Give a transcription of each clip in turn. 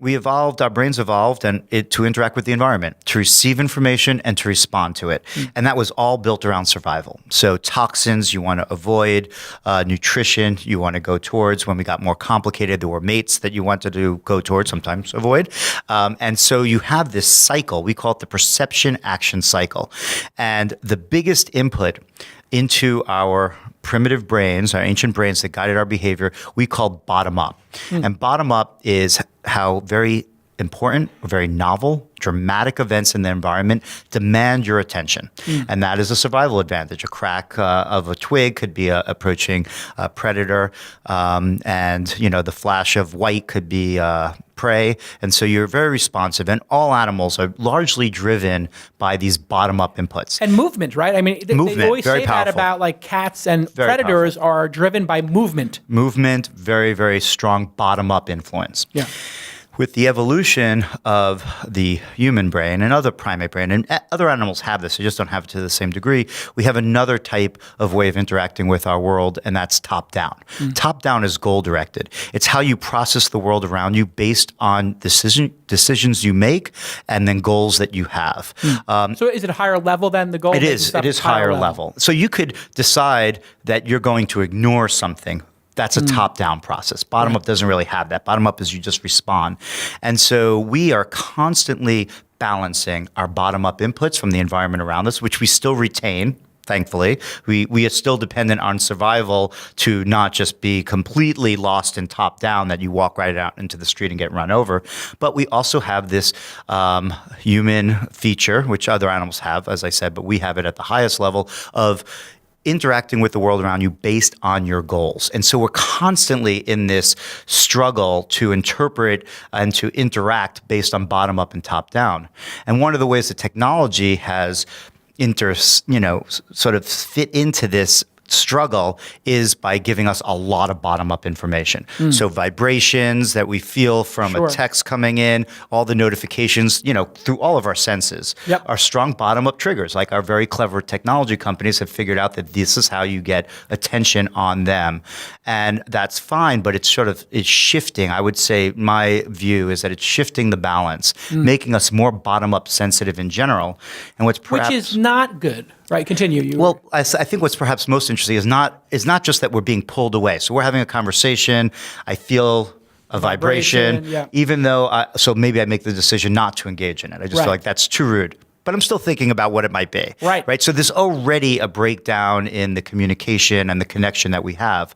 Our brains evolved to interact with the environment, to receive information and to respond to it. And that was all built around survival. So toxins you want to avoid, nutrition you want to go towards. When we got more complicated, there were mates that you wanted to go towards, sometimes avoid. And so you have this cycle. We call it the perception action cycle. And the biggest input into our primitive brains, our ancient brains that guided our behavior, we call bottom up. And bottom up is how very important, very novel, dramatic events in the environment demand your attention. And that is a survival advantage. A crack of a twig could be approaching a predator, and the flash of white could be prey. And so you're very responsive. And all animals are largely driven by these bottom-up inputs. And movement, right? I mean, they always say powerful. That about like cats and Very predators powerful. are driven by movement. Movement, very, very strong bottom-up influence. Yeah. With the evolution of the human brain and other primate brain, and other animals have this, they just don't have it to the same degree, we have another type of way of interacting with our world, and that's top-down. Top-down is goal-directed. It's how you process the world around you based on decisions you make and then goals that you have. So is it a higher level than the goal? It is. It is higher level. So you could decide that you're going to ignore something. That's a top-down process. Bottom-up doesn't really have that. Bottom-up is you just respond. And so we are constantly balancing our bottom-up inputs from the environment around us, which we still retain, thankfully. We are still dependent on survival to not just be completely lost in top-down, that you walk right out into the street and get run over. But we also have this human feature, which other animals have, as I said, but we have it at the highest level of interacting with the world around you based on your goals. And so we're constantly in this struggle to interpret and to interact based on bottom up and top down. And one of the ways that technology has sort of fit into this struggle is by giving us a lot of bottom-up information. So vibrations that we feel from a text coming in, all the notifications, through all of our senses are strong bottom-up triggers. Like our very clever technology companies have figured out that this is how you get attention on them. And that's fine, but it's shifting. I would say my view is that it's shifting the balance, making us more bottom-up sensitive in general. And which is not good. Right, continue. Well, I think what's perhaps most interesting is not just that we're being pulled away. So we're having a conversation. I feel a vibration, even though, so maybe I make the decision not to engage in it. I just feel like that's too rude. But I'm still thinking about what it might be. Right. So there's already a breakdown in the communication and the connection that we have.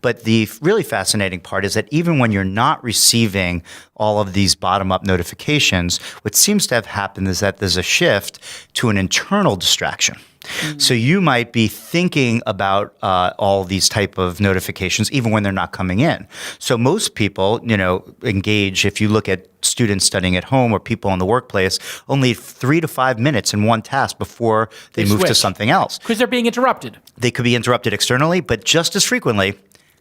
But the really fascinating part is that even when you're not receiving all of these bottom-up notifications, what seems to have happened is that there's a shift to an internal distraction. So you might be thinking about all these type of notifications even when they're not coming in. So most people, engage, if you look at students studying at home or people in the workplace, only 3 to 5 minutes in one task before they move to something else. Because they're being interrupted. They could be interrupted externally, but just as frequently,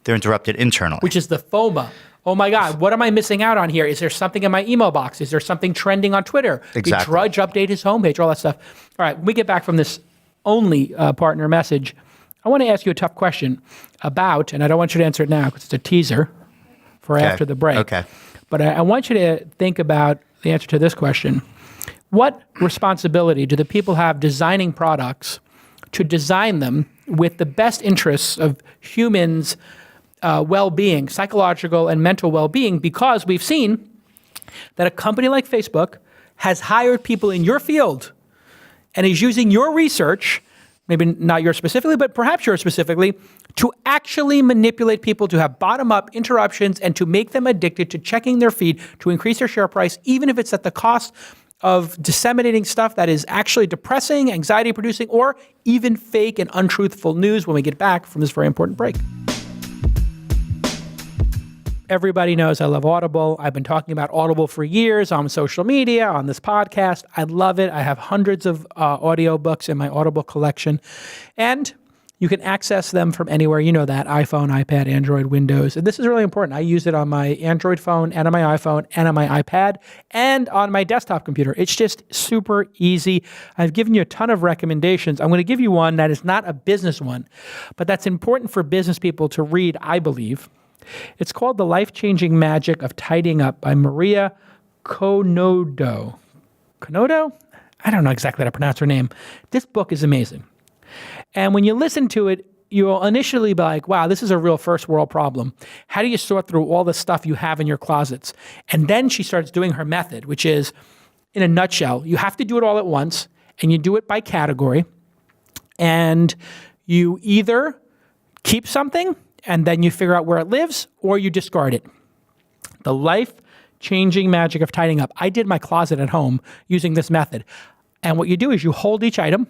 they're interrupted internally. Which is the FOMO. Oh my God, what am I missing out on here? Is there something in my email box? Is there something trending on Twitter? Exactly. Did Drudge update his homepage? All that stuff. All right, when we get back from this only partner message, I want to ask you a tough question about, and I don't want you to answer it now because it's a teaser for after the break. Okay. But I want you to think about the answer to this question. What responsibility do the people have designing products to design them with the best interests of humans' well-being, psychological and mental well-being? Because we've seen that a company like Facebook has hired people in your field and is using your research, maybe not yours specifically, but perhaps yours specifically, to actually manipulate people to have bottom-up interruptions and to make them addicted to checking their feed to increase their share price, even if it's at the cost of disseminating stuff that is actually depressing, anxiety-producing, or even fake and untruthful news when we get back from this very important break. Everybody knows I love Audible. I've been talking about Audible for years on social media, on this podcast. I love it. I have hundreds of audiobooks in my Audible collection. And you can access them from anywhere. You know that, iPhone, iPad, Android, Windows. And this is really important. I use it on my Android phone and on my iPhone and on my iPad and on my desktop computer. It's just super easy. I've given you a ton of recommendations. I'm going to give you one that is not a business one, but that's important for business people to read, I believe. It's called The Life-Changing Magic of Tidying Up by Maria Konodo. Konodo? I don't know exactly how to pronounce her name. This book is amazing. And when you listen to it, you'll initially be like, wow, this is a real first world problem. How do you sort through all the stuff you have in your closets? And then she starts doing her method, which is, in a nutshell, you have to do it all at once, and you do it by category. And you either keep something, and then you figure out where it lives, or you discard it. The life-changing magic of tidying up. I did my closet at home using this method. And what you do is you hold each item,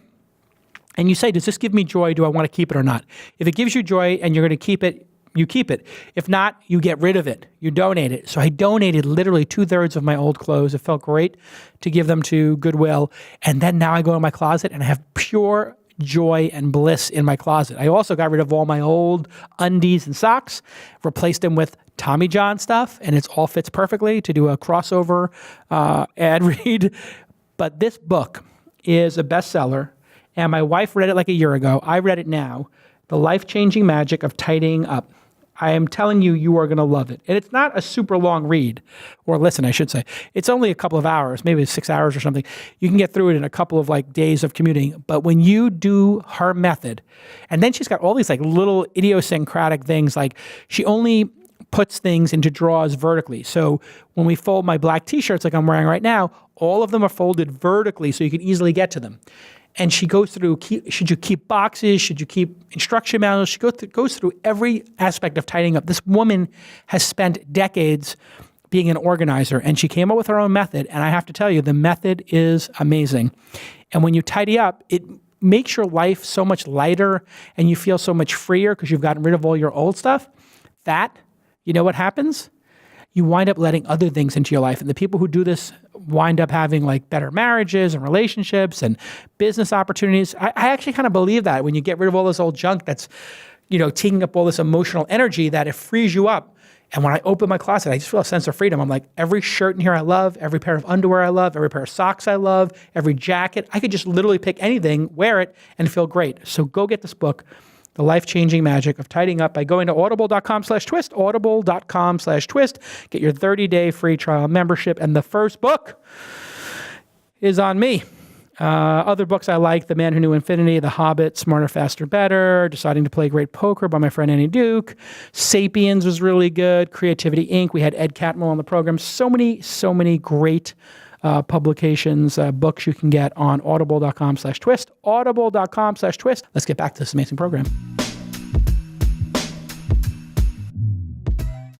and you say, does this give me joy? Do I want to keep it or not? If it gives you joy and you're going to keep it, you keep it. If not, you get rid of it. You donate it. So I donated literally 2/3 of my old clothes. It felt great to give them to Goodwill. And then now I go in my closet and I have pure joy and bliss in my closet. I also got rid of all my old undies and socks, replaced them with Tommy John stuff, and it all fits perfectly to do a crossover ad read. But this book is a bestseller. And my wife read it like a year ago. I read it now. The Life-Changing Magic of Tidying Up. I am telling you, you are going to love it. And it's not a super long read, or listen, I should say. It's only a couple of hours, maybe 6 hours or something. You can get through it in a couple of days of commuting. But when you do her method, and then she's got all these little idiosyncratic things, like she only puts things into drawers vertically. So when we fold my black t-shirts like I'm wearing right now, all of them are folded vertically so you can easily get to them. And she goes through, should you keep boxes? Should you keep instruction manuals? She goes through every aspect of tidying up. This woman has spent decades being an organizer, and she came up with her own method. And I have to tell you, the method is amazing. And when you tidy up, it makes your life so much lighter, and you feel so much freer because you've gotten rid of all your old stuff. You know what happens? You wind up letting other things into your life. And the people who do this wind up having better marriages and relationships and business opportunities. I actually kind of believe that when you get rid of all this old junk that's, taking up all this emotional energy, that it frees you up. And when I open my closet, I just feel a sense of freedom. I'm like, every shirt in here I love, every pair of underwear I love, every pair of socks I love, every jacket. I could just literally pick anything, wear it, and feel great. So go get this book, The Life-Changing Magic of Tidying Up, by going to audible.com/twist, audible.com/twist. Get your 30-day free trial membership. And the first book is on me. Other books I like: The Man Who Knew Infinity, The Hobbit, Smarter, Faster, Better, Deciding to Play Great Poker by my friend Annie Duke. Sapiens was really good. Creativity Inc. We had Ed Catmull on the program. So many great publications, books you can get on audible.com/twist, audible.com/twist. Let's get back to this amazing program.